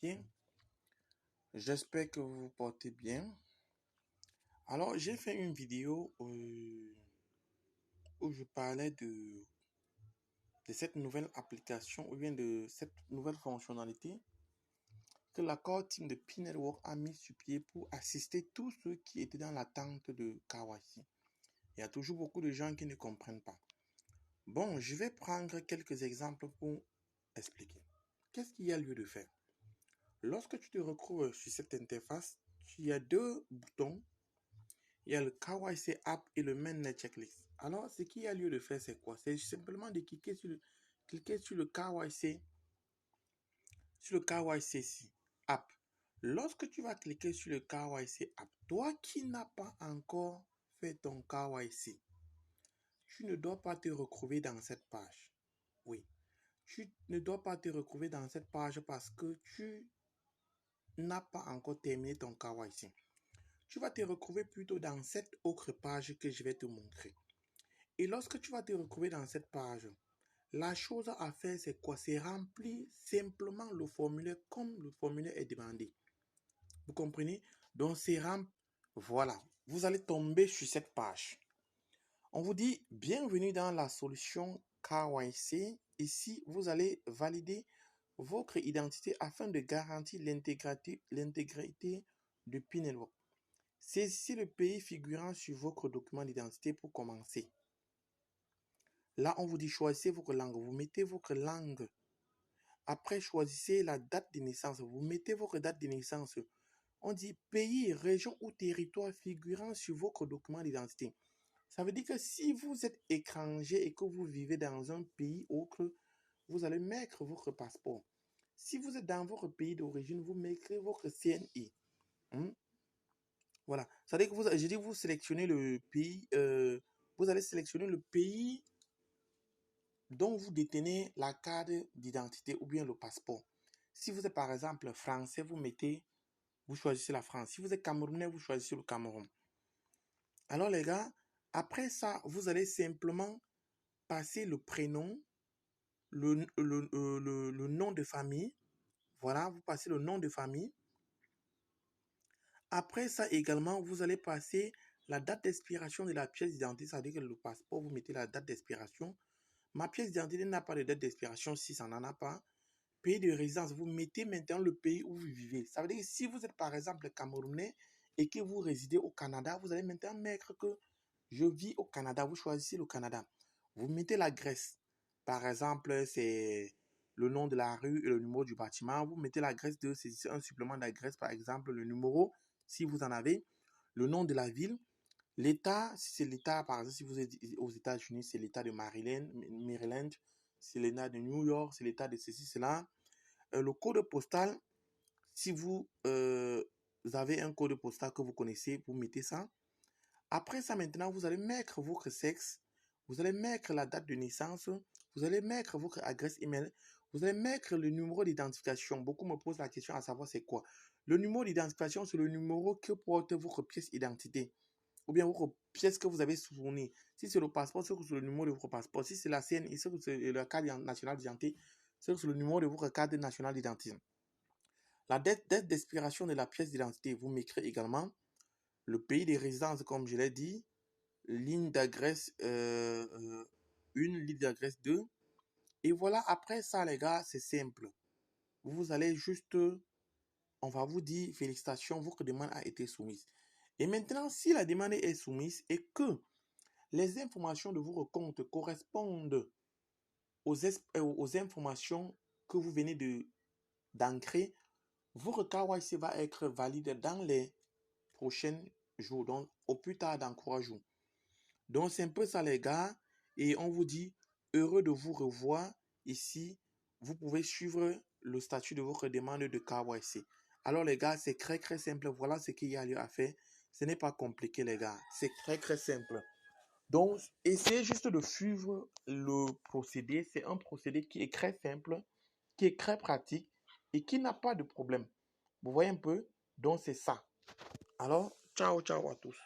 Bien, j'espère que vous vous portez bien. Alors, j'ai fait une vidéo où je parlais de cette nouvelle application ou bien de cette nouvelle fonctionnalité que la core team de P-Network a mis sur pied pour assister tous ceux qui étaient dans l'attente de KYC. Il y a toujours beaucoup de gens qui ne comprennent pas. Bon, je vais prendre quelques exemples pour expliquer. Qu'est-ce qu'il y a lieu de faire? Lorsque tu te retrouves sur cette interface, il y a deux boutons. Il y a le KYC App et le Mainnet Checklist. Alors, ce qu'il y a lieu de faire, c'est quoi? C'est simplement de cliquer sur le KYC App. Lorsque tu vas cliquer sur le KYC App, toi qui n'as pas encore fait ton KYC, tu ne dois pas te retrouver dans cette page. Oui, tu ne dois pas te retrouver dans cette page parce que tu n'as pas encore terminé ton KYC. Tu vas te retrouver plutôt dans cette autre page que je vais te montrer. Et lorsque tu vas te retrouver dans cette page, la chose à faire, c'est quoi? C'est remplir simplement le formulaire comme le formulaire est demandé. Vous comprenez? Donc, c'est remplir. Voilà. Vous allez tomber sur cette page. On vous dit, bienvenue dans la solution KYC. Ici, vous allez valider votre identité afin de garantir l'intégrité du P-Network. Saisissez le pays figurant sur votre document d'identité pour commencer. Là, on vous dit choisissez votre langue. Vous mettez votre langue. Après, choisissez la date de naissance. Vous mettez votre date de naissance. On dit pays, région ou territoire figurant sur votre document d'identité. Ça veut dire que si vous êtes étranger et que vous vivez dans un pays autre, vous allez mettre votre passeport. Si vous êtes dans votre pays d'origine, vous mettrez votre CNI. Voilà. Ça veut dire que vous sélectionnez le pays. Vous allez sélectionner le pays dont vous détenez la carte d'identité ou bien le passeport. Si vous êtes par exemple français, vous choisissez la France. Si vous êtes camerounais, vous choisissez le Cameroun. Alors les gars, après ça, vous allez simplement passer le prénom, le nom de famille. Voilà, vous passez le nom de famille. Après ça également, vous allez passer la date d'expiration de la pièce d'identité. C'est-à-dire que le passeport, vous mettez la date d'expiration. Ma pièce d'identité n'a pas de date d'expiration si ça n'en a pas. Pays de résidence, vous mettez maintenant le pays où vous vivez. Ça veut dire que si vous êtes par exemple camerounais et que vous résidez au Canada, vous allez maintenant mettre que je vis au Canada. Vous choisissez le Canada. Vous mettez l'adresse. Par exemple, c'est le nom de la rue et le numéro du bâtiment. Vous mettez l'adresse c'est un supplément d'adresse, par exemple, le numéro, si vous en avez, le nom de la ville, l'État, si c'est l'État, par exemple, si vous êtes aux États-Unis, c'est l'État de Maryland, c'est l'État de New York, c'est l'État de ceci, cela. Le code postal, si vous avez un code postal que vous connaissez, vous mettez ça. Après ça, maintenant, vous allez mettre votre sexe, vous allez mettre la date de naissance, vous allez mettre votre adresse email, vous allez mettre le numéro d'identification. Beaucoup me posent la question à savoir c'est quoi. Le numéro d'identification, c'est le numéro que porte votre pièce d'identité ou bien votre pièce que vous avez fournie. Si c'est le passeport, c'est le numéro de votre passeport. Si c'est la CNI, c'est la carte nationale d'identité, c'est le numéro de votre carte nationale d'identité. La date d'expiration de la pièce d'identité, vous m'écrivez également le pays de résidence, comme je l'ai dit, ligne d'adresse 1, ligne d'adresse 2. Et voilà, après ça, les gars, c'est simple. Vous allez juste, on va vous dire, félicitations, votre demande a été soumise. Et maintenant, si la demande est soumise et que les informations de votre compte correspondent aux informations que vous venez d'ancrer, votre KYC va être valide dans les prochains jours, donc au plus tard dans 3 jours. Donc c'est un peu ça les gars, et on vous dit heureux de vous revoir ici. Vous pouvez suivre le statut de votre demande de KYC. Alors les gars, c'est très simple. Voilà ce qu'il y a lieu à faire. Ce n'est pas compliqué les gars, c'est très simple. Donc essayez juste de suivre le procédé. C'est un procédé qui est très simple, qui est très pratique et qui n'a pas de problème. Vous voyez un peu? Donc c'est ça. Alors, ciao à tous.